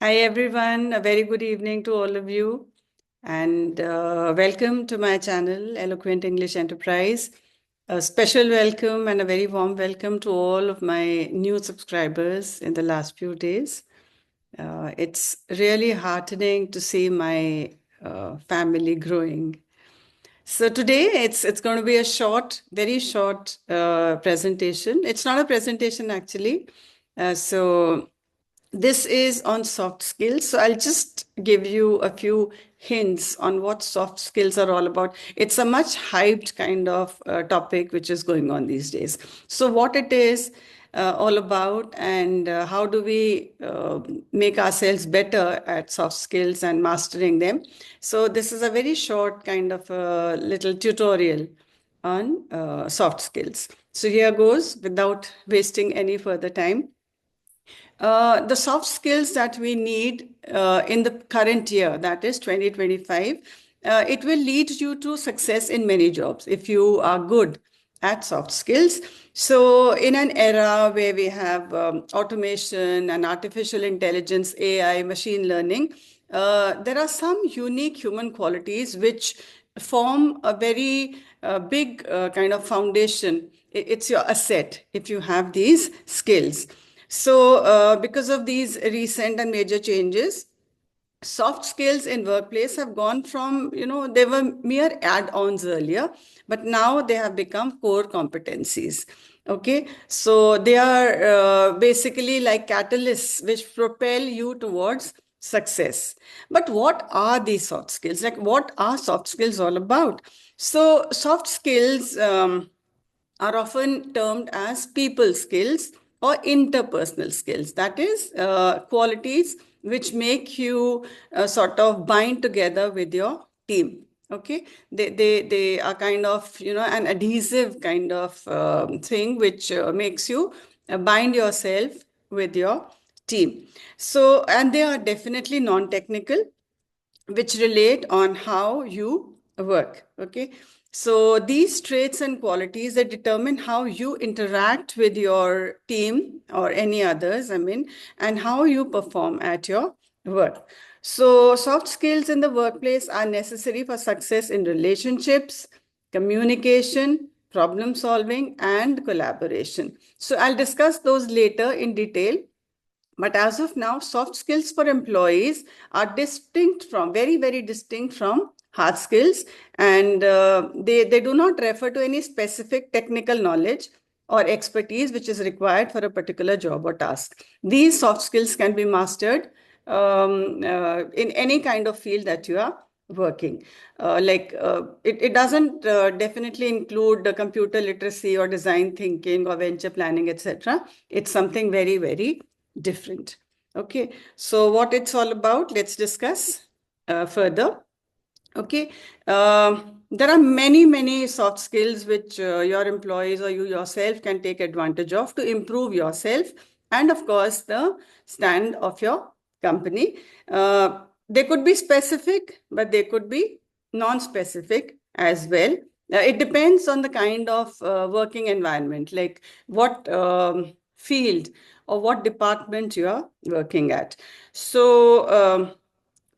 Hi, everyone. A very good evening to all of you. And welcome to my channel, Eloquent English Enterprise. A special welcome and a very warm welcome to all of my new subscribers in the last few days. It's really heartening to see my family growing. So today it's going to be a short, very short presentation. It's not a presentation actually. So this is on soft skills. So I'll just give you a few hints on what soft skills are all about. It's a much hyped kind of topic which is going on these days. So what it is all about, and how do we make ourselves better at soft skills and mastering them. So this is a very short kind of a little tutorial on soft skills. So here goes without wasting any further time. The soft skills that we need in the current year, that is 2025, it will lead you to success in many jobs if you are good at soft skills. So, in an era where we have automation and artificial intelligence, AI, machine learning, there are some unique human qualities which form a very big kind of foundation. It's your asset if you have these skills. So, because of these recent and major changes, soft skills in workplace have gone from, they were mere add-ons earlier, but now they have become core competencies. Okay, so they are basically like catalysts which propel you towards success. But what are these soft skills? Like, what are soft skills all about? So, soft skills are often termed as people skills or interpersonal skills. That is, qualities which make you sort of bind together with your team. Okay, they are kind of an adhesive kind of thing which makes you bind yourself with your team. So, and they are definitely non-technical, which relate on how you work. Okay. So these traits and qualities that determine how you interact with your team or any others, and how you perform at your work. So soft skills in the workplace are necessary for success in relationships, communication, problem solving, and collaboration. So I'll discuss those later in detail. But as of now, soft skills for employees are distinct from, very, very distinct from hard skills. And they do not refer to any specific technical knowledge or expertise which is required for a particular job or task. These soft skills can be mastered in any kind of field that you are working. It doesn't definitely include the computer literacy or design thinking or venture planning, etc. It's something very, very different. Okay, so what it's all about, let's discuss further. Okay, there are many, many soft skills which your employees or you yourself can take advantage of to improve yourself and, of course, the stand of your company. They could be specific, but they could be non-specific as well. It depends on the kind of working environment, like what field or what department you are working at. So,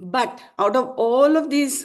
but out of all of these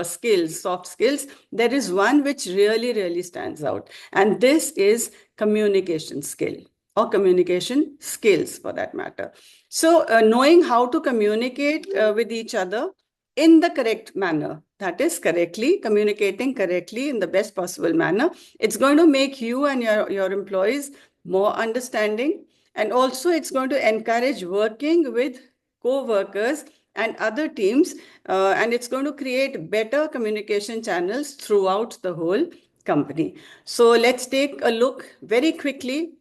skills, soft skills, there is one which really, really stands out. And this is communication skill or communication skills for that matter. So knowing how to communicate with each other in the correct manner, that is correctly, communicating correctly in the best possible manner, it's going to make you and your employees more understanding. And also it's going to encourage working with co-workers and other teams, and it's going to create better communication channels throughout the whole company. So let's take a look very quickly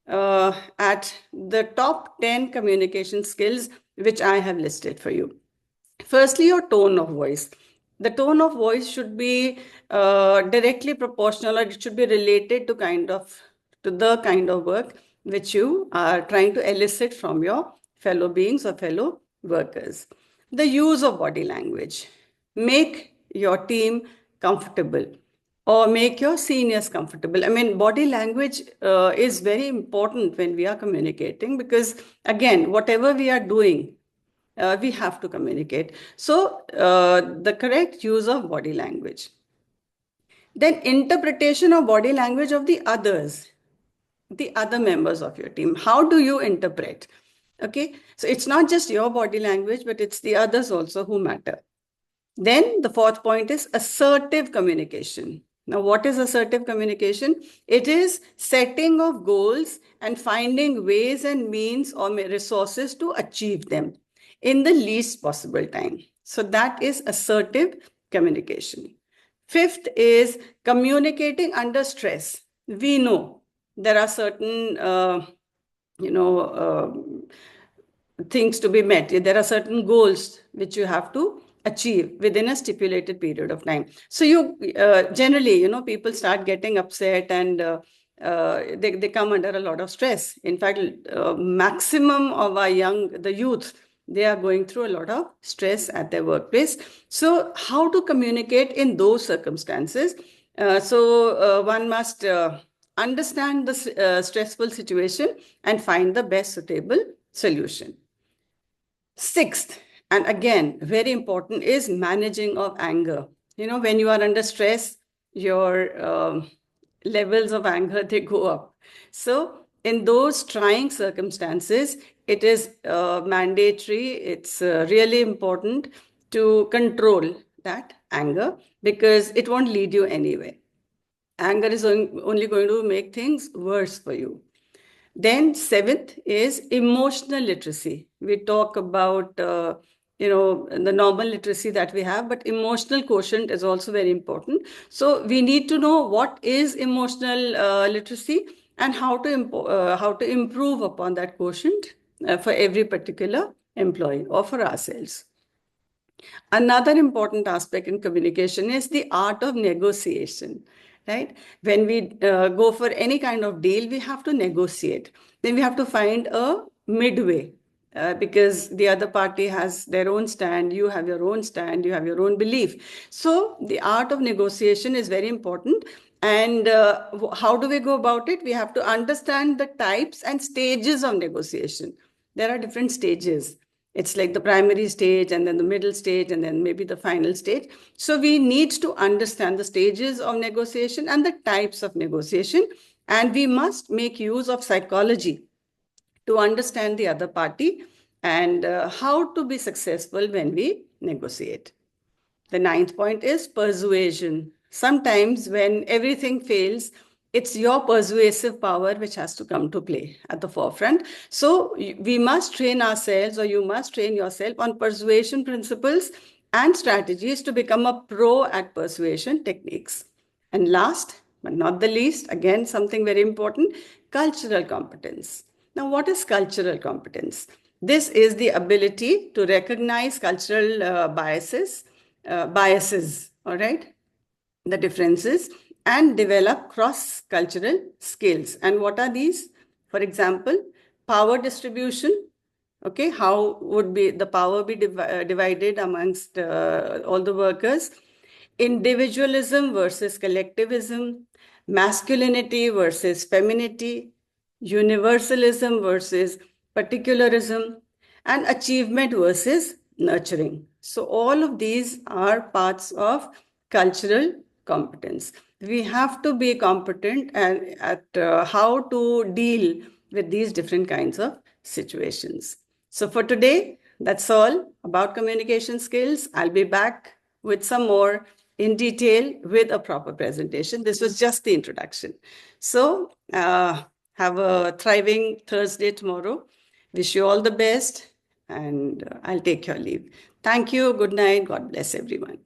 at the top 10 communication skills which I have listed for you. Firstly, your tone of voice. The tone of voice should be directly proportional, or it should be related to the kind of work which you are trying to elicit from your fellow beings or fellow workers. The use of body language. Make your team comfortable or make your seniors comfortable. I mean, body language is very important when we are communicating, because, again, whatever we are doing, we have to communicate. So, the correct use of body language. Then, interpretation of body language of the other members of your team. How do you interpret? Okay, so it's not just your body language, but it's the others also who matter. Then the fourth point is assertive communication. Now, what is assertive communication? It is setting of goals and finding ways and means or resources to achieve them in the least possible time. So that is assertive communication. Fifth is communicating under stress. We know there are certain, you know, things to be met. There are certain goals which you have to achieve within a stipulated period of time. So you generally, people start getting upset and they come under a lot of stress. In fact, maximum of the youth, they are going through a lot of stress at their workplace. So how to communicate in those circumstances? One must understand the stressful situation and find the best suitable solution. Sixth, and again, very important, is managing of anger. When you are under stress, your levels of anger, they go up. So in those trying circumstances, it is mandatory, it's really important to control that anger because it won't lead you anywhere. Anger is only going to make things worse for you. Then seventh is emotional literacy. We talk about, the normal literacy that we have, but emotional quotient is also very important. So we need to know what is emotional literacy and how to improve upon that quotient for every particular employee or for ourselves. Another important aspect in communication is the art of negotiation, right? When we go for any kind of deal, we have to negotiate. Then we have to find a midway because the other party has their own stand, you have your own stand, you have your own belief. So the art of negotiation is very important. And how do we go about it? We have to understand the types and stages of negotiation. There are different stages. It's like the primary stage and then the middle stage and then maybe the final stage. So we need to understand the stages of negotiation and the types of negotiation. And we must make use of psychology to understand the other party and how to be successful when we negotiate. The ninth point is persuasion. Sometimes when everything fails, it's your persuasive power which has to come to play at the forefront. So we must train ourselves, or you must train yourself on persuasion principles and strategies to become a pro at persuasion techniques. And last but not the least, again, something very important, cultural competence. Now, what is cultural competence? This is the ability to recognize cultural biases, all right, the differences, and develop cross-cultural skills. And what are these? For example, power distribution. Okay, how would be the power be divided amongst all the workers? Individualism versus collectivism, masculinity versus femininity, universalism versus particularism, and achievement versus nurturing. So all of these are parts of cultural competence. We have to be competent at how to deal with these different kinds of situations. So for today, that's all about communication skills. I'll be back with some more in detail with a proper presentation. This was just the introduction. So have a thriving Thursday tomorrow. Wish you all the best and I'll take your leave. Thank you. Good night. God bless everyone.